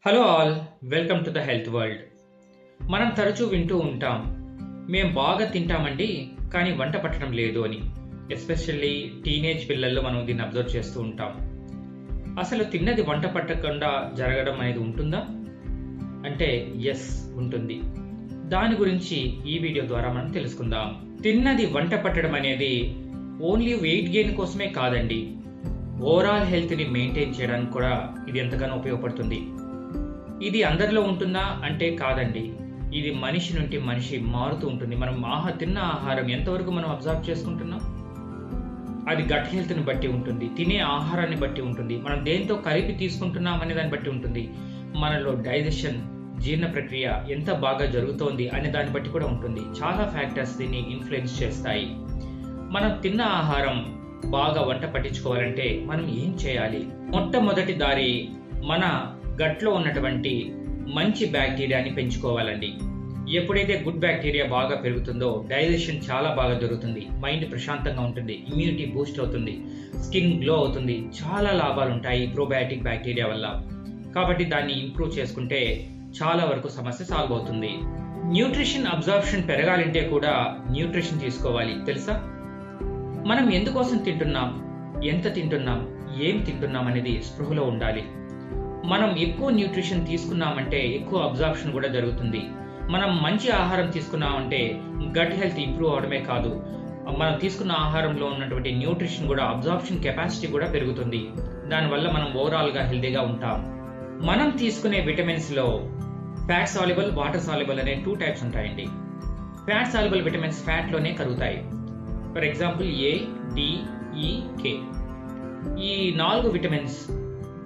Hello all, welcome to the health world. మనం తరచూ వింటూ ఉంటాం, మేము బాగా తింటామండి కానీ వంట పట్టడం లేదు అని. ఎస్పెషల్లీ టీనేజ్ పిల్లల్లో మనం దీన్ని అబ్జర్వ్ చేస్తూ ఉంటాం. అసలు తిన్నది వంట పట్టకుండా జరగడం అనేది ఉంటుందా అంటే ఎస్, ఉంటుంది. దాని గురించి ఈ వీడియో ద్వారా మనం తెలుసుకుందాం. తిన్నది వంట పట్టడం అనేది ఓన్లీ వెయిట్ గెయిన్ కోసమే కాదండి, ఓవరాల్ హెల్త్ని మెయింటైన్ చేయడానికి కూడా ఇది ఎంతగానో ఉపయోగపడుతుంది. ఇది అందరిలో ఉంటుందా అంటే కాదండి, ఇది మనిషి నుండి మనిషి మారుతూ ఉంటుంది. మనం తిన్న ఆహారం ఎంతవరకు మనం అబ్జర్వ్ చేసుకుంటున్నాం, అది గట్ హెల్త్ని బట్టి ఉంటుంది, తినే ఆహారాన్ని బట్టి ఉంటుంది, మనం దేంతో కలిపి తీసుకుంటున్నాం అనే దాన్ని బట్టి ఉంటుంది, మనలో డైజెషన్ జీర్ణ ప్రక్రియ ఎంత బాగా జరుగుతోంది అనే దాన్ని బట్టి కూడా ఉంటుంది. చాలా ఫ్యాక్టర్స్ దీన్ని ఇన్ఫ్లుయెన్స్ చేస్తాయి. మనం తిన్న ఆహారం బాగా వంట పట్టించుకోవాలంటే మనం ఏం చేయాలి? మొట్టమొదటి దారి మన గట్లో ఉన్నటువంటి మంచి బ్యాక్టీరియాని పెంచుకోవాలండి. ఎప్పుడైతే గుడ్ బ్యాక్టీరియా బాగా పెరుగుతుందో డైజెషన్ చాలా బాగా జరుగుతుంది, మైండ్ ప్రశాంతంగా ఉంటుంది, ఇమ్యూనిటీ బూస్ట్ అవుతుంది, స్కిన్ గ్లో అవుతుంది, చాలా లాభాలు ఉంటాయి ప్రోబయాటిక్ బ్యాక్టీరియా వల్ల. కాబట్టి దాన్ని ఇంప్రూవ్ చేసుకుంటే చాలా వరకు సమస్య సాల్వ్ అవుతుంది. న్యూట్రిషన్ అబ్జార్ప్షన్ పెరగాలంటే కూడా న్యూట్రిషన్ తీసుకోవాలి, తెలుసా? మనం ఎందుకోసం తింటున్నాం, ఎంత తింటున్నాం, ఏం తింటున్నాం అనేది స్పృహలో ఉండాలి. మనం ఎక్కువ న్యూట్రిషన్ తీసుకున్నామంటే ఎక్కువ అబ్జార్ప్షన్ కూడా జరుగుతుంది. మనం మంచి ఆహారం తీసుకున్నామంటే గట్ హెల్త్ ఇంప్రూవ్ అవడమే కాదు, మనం తీసుకున్న ఆహారంలో ఉన్నటువంటి న్యూట్రిషన్ కూడా అబ్జార్ప్షన్ కెపాసిటీ కూడా పెరుగుతుంది. దానివల్ల మనం ఓవరాల్గా హెల్తీగా ఉంటాం. మనం తీసుకునే విటమిన్స్లో ఫ్యాట్ సాల్యుబుల్, వాటర్ సాల్యుబుల్ అనే 2 టైప్స్ ఉంటాయండి. ఫ్యాట్ సాల్యుబుల్ విటమిన్స్ ఫ్యాట్లోనే కరుగుతాయి. For example A, D, E, K. ఈ 4 విటమిన్స్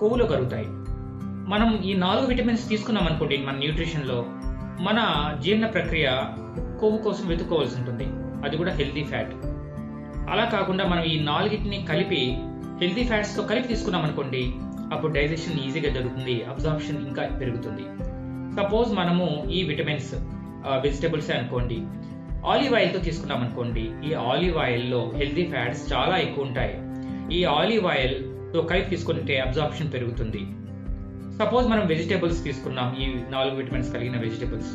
కొవ్వులో కరుగుతాయి. మనం ఈ 4 విటమిన్స్ తీసుకున్నాం అనుకోండి, మన న్యూట్రిషన్లో మన జీర్ణ ప్రక్రియ కొవ్వు కోసం వెతుక్కోవాల్సి ఉంటుంది, అది కూడా హెల్తీ ఫ్యాట్. అలా కాకుండా మనం ఈ 4టిని కలిపి హెల్తీ ఫ్యాట్స్తో కలిపి తీసుకున్నాం అనుకోండి, అప్పుడు డైజెషన్ ఈజీగా జరుగుతుంది, అబ్జార్ప్షన్ ఇంకా పెరుగుతుంది. సపోజ్ మనము ఈ విటమిన్స్ వెజిటబుల్స్ అనుకోండి, ఆలివ్ ఆయిల్తో తీసుకున్నాం అనుకోండి, ఈ ఆలివ్ ఆయిల్లో హెల్తీ ఫ్యాట్స్ చాలా ఎక్కువ ఉంటాయి. ఈ ఆలివ్ ఆయిల్తో కలిపి తీసుకుంటే అబ్జార్ప్షన్ పెరుగుతుంది. సపోజ్ మనం వెజిటేబుల్స్ తీసుకున్నాం, ఈ 4 విటమిన్స్ కలిగిన వెజిటేబుల్స్,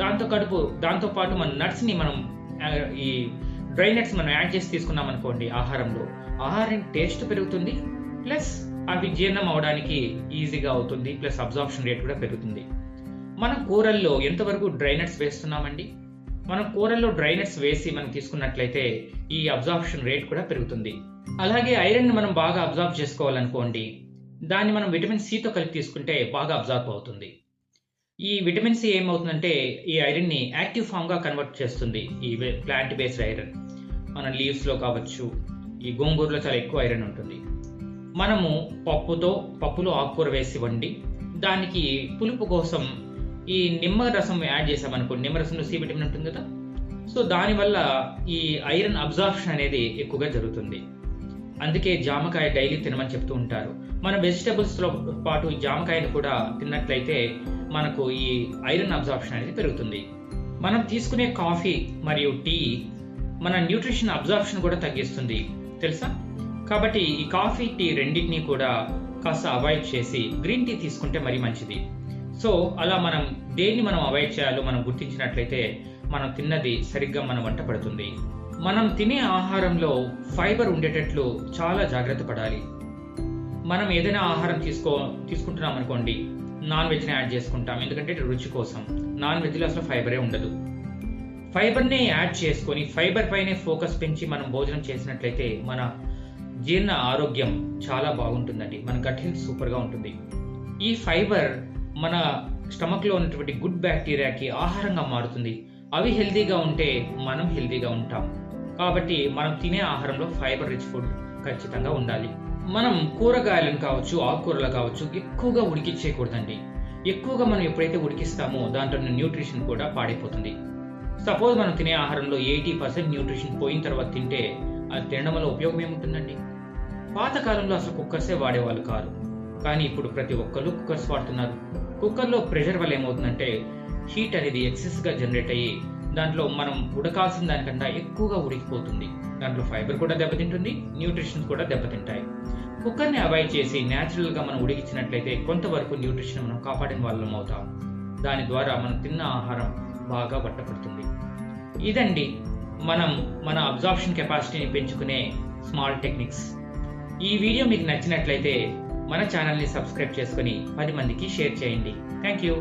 దాంతో పాటు మన నట్స్ని మనం ఈ డ్రై నట్స్ మనం యాడ్ చేసి తీసుకున్నాం అనుకోండి ఆహారంలో, ఆహారం టేస్ట్ పెరుగుతుంది, ప్లస్ అవి జీర్ణం అవడానికి ఈజీగా అవుతుంది, ప్లస్ అబ్జార్ప్షన్ రేట్ కూడా పెరుగుతుంది. మనం కూరల్లో ఎంతవరకు డ్రై నట్స్ వేస్తున్నామండి? మనం కూరల్లో డ్రై నట్స్ వేసి మనం తీసుకున్నట్లయితే ఈ అబ్జార్ప్షన్ రేట్ కూడా పెరుగుతుంది. అలాగే ఐరన్ మనం బాగా అబ్జార్బ్ చేసుకోవాలనుకోండి, దాన్ని మనం విటమిన్ సితో కలిపి తీసుకుంటే బాగా అబ్జార్బ్ అవుతుంది. ఈ విటమిన్ సి ఏమవుతుందంటే ఈ ఐరన్ని యాక్టివ్ ఫామ్గా కన్వర్ట్ చేస్తుంది. ఈ ప్లాంట్ బేస్డ్ ఐరన్ మన లీవ్స్లో కావచ్చు, ఈ గోంగూరలో చాలా ఎక్కువ ఐరన్ ఉంటుంది. మనము పప్పులో ఆకుకూర వేసి వండి దానికి పులుపు కోసం ఈ నిమ్మరసం యాడ్ చేసామనుకోండి, నిమ్మరసంలో సి విటమిన్ ఉంటుంది కదా, సో దానివల్ల ఈ ఐరన్ అబ్జార్ప్షన్ అనేది ఎక్కువగా జరుగుతుంది. అందుకే జామకాయ డైలీ తినమని చెప్తూ ఉంటారు. మన వెజిటబుల్స్తో పాటు జామకాయను కూడా తిన్నట్లయితే మనకు ఈ ఐరన్ అబ్జార్ప్షన్ అనేది పెరుగుతుంది. మనం తీసుకునే కాఫీ మరియు టీ మన న్యూట్రిషన్ అబ్జార్ప్షన్ కూడా తగ్గిస్తుంది, తెలుసా? కాబట్టి ఈ కాఫీ, టీ రెండింటినీ కూడా కాస్త అవాయిడ్ చేసి గ్రీన్ టీ తీసుకుంటే మరీ మంచిది. సో అలా మనం దేన్ని మనం అవాయిడ్ చేయాలో మనం గుర్తించినట్లయితే మనం తిన్నది సరిగ్గా మన వంట పడుతుంది. మనం తినే ఆహారంలో ఫైబర్ ఉండేటట్లు చాలా జాగ్రత్త పడాలి. మనం ఏదైనా ఆహారం తీసుకుంటున్నాం అనుకోండి, నాన్ వెజ్ని యాడ్ చేసుకుంటాం, ఎందుకంటే రుచి కోసం. నాన్ వెజ్లో అసలు ఫైబరే ఉండదు. ఫైబర్ని యాడ్ చేసుకొని ఫైబర్ పైనే ఫోకస్ పెంచి మనం భోజనం చేసినట్లయితే మన జీర్ణ ఆరోగ్యం చాలా బాగుంటుందండి, మన గట్ హెల్త్ సూపర్గా ఉంటుంది. ఈ ఫైబర్ మన స్టమక్లో ఉన్నటువంటి గుడ్ బ్యాక్టీరియాకి ఆహారంగా మారుతుంది. అవి హెల్తీగా ఉంటే మనం హెల్తీగా ఉంటాం. కాబట్టి మనం తినే ఆహారంలో ఫైబర్ రిచ్ ఫుడ్ ఖచ్చితంగా ఉండాలి. మనం కూరగాయలను కావచ్చు, ఆకుకూరలు కావచ్చు ఎక్కువగా ఉడికించేయకూడదండి. ఎక్కువగా మనం ఎప్పుడైతే ఉడికిస్తామో దాంట్లో న్యూట్రిషన్ కూడా పాడైపోతుంది. సపోజ్ మనం తినే ఆహారంలో 80% న్యూట్రిషన్ పోయిన తర్వాత తింటే అది తినడం వల్ల ఉపయోగం ఏముంటుందండి? పాతకాలంలో అసలు కుక్కర్సే వాడేవాళ్ళు కాదు, కానీ ఇప్పుడు ప్రతి ఒక్కరు కుక్కర్స్ వాడుతున్నారు. కుక్కర్లో ప్రెషర్ వల్ల ఏమవుతుందంటే హీట్ అనేది ఎక్సెస్గా జనరేట్ అయ్యి దాంట్లో మనం ఉడకాల్సిన దానికన్నా ఎక్కువగా ఉడికిపోతుంది. దాంట్లో ఫైబర్ కూడా దెబ్బతింటుంది, న్యూట్రిషన్స్ కూడా దెబ్బతింటాయి. కుక్కర్ని అవాయిడ్ చేసి న్యాచురల్గా మనం ఉడికించినట్లయితే కొంతవరకు న్యూట్రిషన్ మనం కాపాడిన వాళ్ళం అవుతాం. దాని ద్వారా మనం తిన్న ఆహారం బాగా పట్టపడుతుంది. ఇదండి మనం మన అబ్జార్ప్షన్ కెపాసిటీని పెంచుకునే స్మాల్ టెక్నిక్స్. ఈ వీడియో మీకు నచ్చినట్లయితే మన ఛానల్ని సబ్స్క్రైబ్ చేసుకొని 10 మందికి షేర్ చేయండి. Thank you.